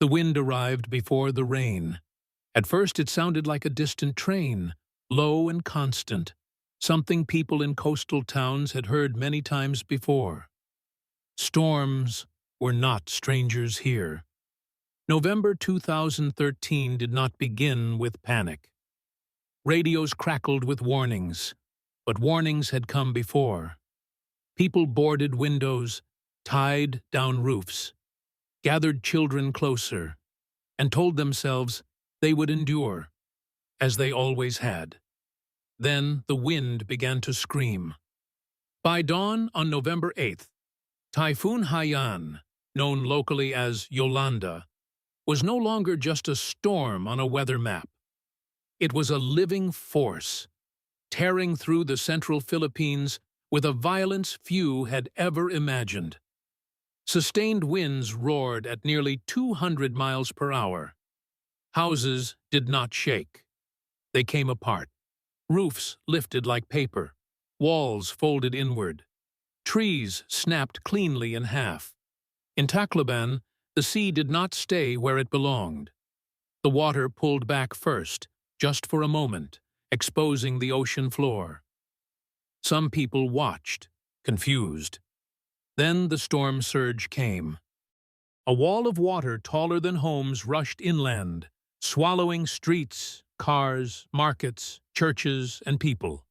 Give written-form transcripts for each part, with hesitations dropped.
The wind arrived before the rain. At first it sounded like a distant train, low and constant, something people in coastal towns had heard many times before. Storms were not strangers here. November 2013 did not begin with panic. Radios crackled with warnings, but warnings had come before. People boarded windows, tied down roofs, gathered children closer, and told themselves they would endure, as they always had. Then the wind began to scream. By dawn on November 8th, Typhoon Haiyan, known locally as Yolanda, was no longer just a storm on a weather map. It was a living force, tearing through the central Philippines with a violence few had ever imagined. Sustained winds roared at nearly 200 miles per hour. Houses did not shake. They came apart. Roofs lifted like paper. Walls folded inward. Trees snapped cleanly in half. In Tacloban, the sea did not stay where it belonged. The water pulled back first, just for a moment, exposing the ocean floor. Some people watched, confused. Then the storm surge came. A wall of water taller than homes rushed inland, swallowing streets, cars, markets, churches, and people.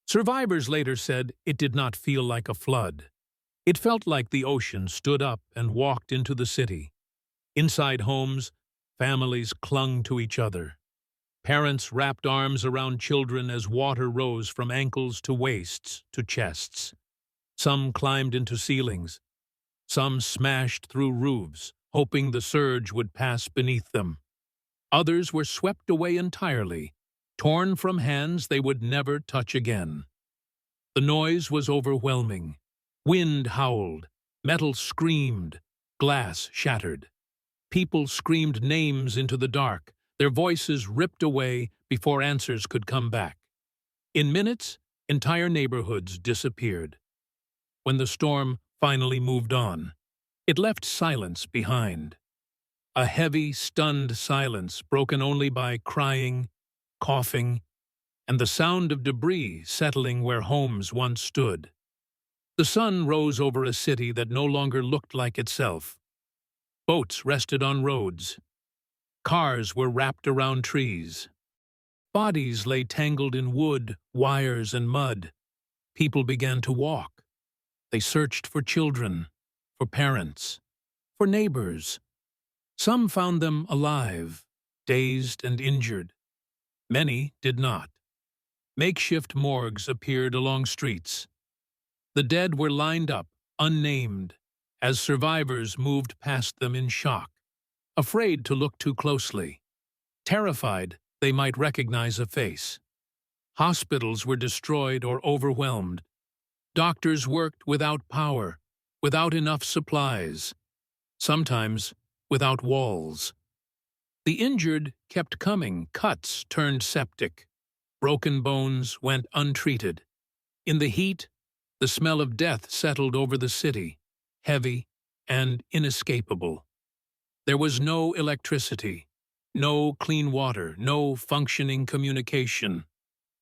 Survivors later said it did not feel like a flood. It felt like the ocean stood up and walked into the city. Inside homes, families clung to each other. Parents wrapped arms around children as water rose from ankles to waists to chests. Some climbed into ceilings. Some smashed through roofs, hoping the surge would pass beneath them. Others were swept away entirely, torn from hands they would never touch again. The noise was overwhelming. Wind howled, metal screamed, glass shattered. People screamed names into the dark, their voices ripped away before answers could come back. In minutes, entire neighborhoods disappeared. When the storm finally moved on, it left silence behind. A heavy, stunned silence broken only by crying, coughing, and the sound of debris settling where homes once stood. The sun rose over a city that no longer looked like itself. Boats rested on roads. Cars were wrapped around trees. Bodies lay tangled in wood, wires, and mud. People began to walk. They searched for children, for parents, for neighbors. Some found them alive, dazed and injured. Many did not. Makeshift morgues appeared along streets. The dead were lined up, unnamed, as survivors moved past them in shock, afraid to look too closely, terrified they might recognize a face. Hospitals were destroyed or overwhelmed. Doctors worked without power, without enough supplies, sometimes without walls. The injured kept coming, cuts turned septic. Broken bones went untreated. In the heat, the smell of death settled over the city, heavy and inescapable. There was no electricity, no clean water, no functioning communication.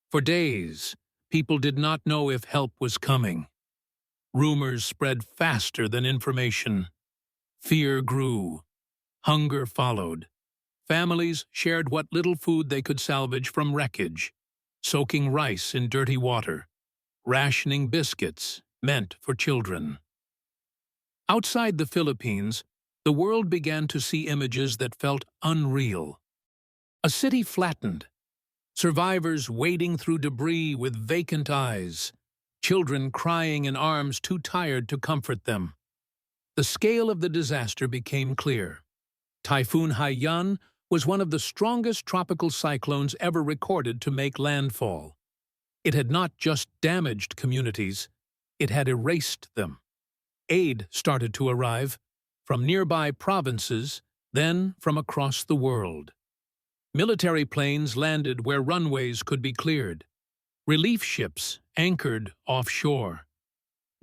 For days, people did not know if help was coming. Rumors spread faster than information. Fear grew. Hunger followed. Families shared what little food they could salvage from wreckage, soaking rice in dirty water, rationing biscuits meant for children. Outside the Philippines, the world began to see images that felt unreal. A city flattened, survivors wading through debris with vacant eyes, children crying in arms too tired to comfort them. The scale of the disaster became clear. Typhoon Haiyan was one of the strongest tropical cyclones ever recorded to make landfall. It had not just damaged communities, it had erased them. Aid started to arrive, from nearby provinces, then from across the world. Military planes landed where runways could be cleared. Relief ships anchored offshore.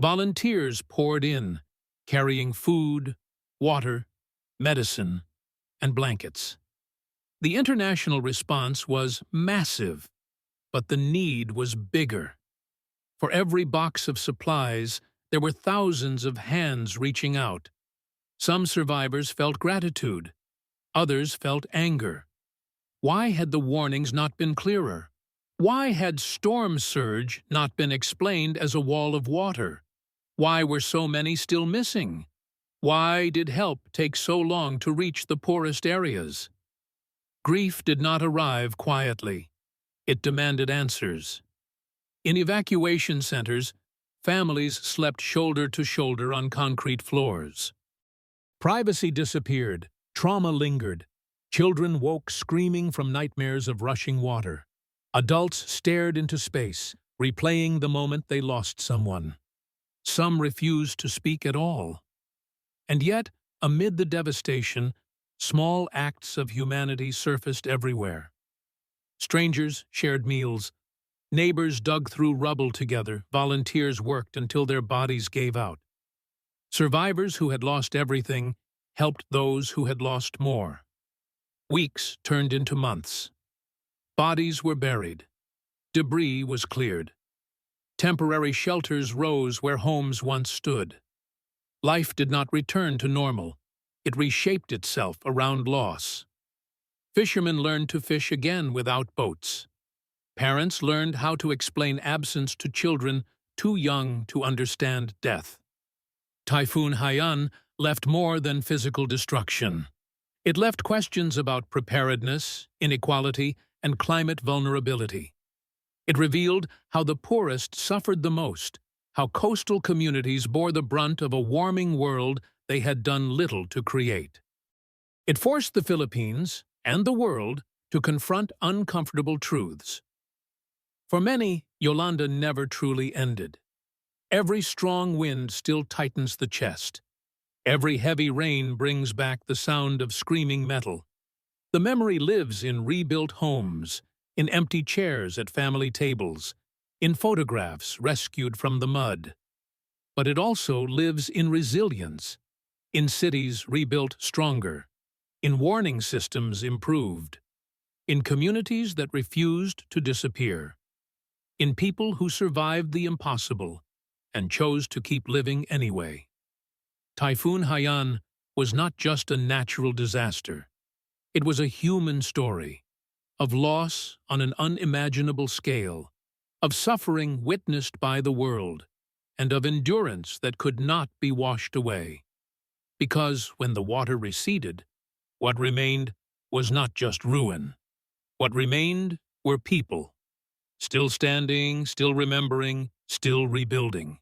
Volunteers poured in, carrying food, water, medicine, and blankets. The international response was massive, but the need was bigger. For every box of supplies, there were thousands of hands reaching out. Some survivors felt gratitude. Others felt anger. Why had the warnings not been clearer? Why had storm surge not been explained as a wall of water? Why were so many still missing? Why did help take so long to reach the poorest areas? Grief did not arrive quietly. It demanded answers. In evacuation centers, families slept shoulder to shoulder on concrete floors. Privacy disappeared. Trauma lingered. Children woke screaming from nightmares of rushing water. Adults stared into space, replaying the moment they lost someone. Some refused to speak at all. And yet, amid the devastation, small acts of humanity surfaced everywhere. Strangers shared meals. Neighbors dug through rubble together. Volunteers worked until their bodies gave out. Survivors who had lost everything helped those who had lost more. Weeks turned into months. Bodies were buried. Debris was cleared. Temporary shelters rose where homes once stood. Life did not return to normal. It reshaped itself around loss. Fishermen learned to fish again without boats. Parents learned how to explain absence to children too young to understand death. Typhoon Haiyan left more than physical destruction. It left questions about preparedness, inequality, and climate vulnerability. It revealed how the poorest suffered the most, how coastal communities bore the brunt of a warming world they had done little to create. It forced the Philippines and the world to confront uncomfortable truths. For many, Yolanda never truly ended. Every strong wind still tightens the chest. Every heavy rain brings back the sound of screaming metal. The memory lives in rebuilt homes, in empty chairs at family tables, in photographs rescued from the mud. But it also lives in resilience, in cities rebuilt stronger, in warning systems improved, in communities that refused to disappear, in people who survived the impossible and chose to keep living anyway. Typhoon Haiyan was not just a natural disaster. It was a human story, of loss on an unimaginable scale, of suffering witnessed by the world, and of endurance that could not be washed away. Because when the water receded, what remained was not just ruin. What remained were people, still standing, still remembering, still rebuilding.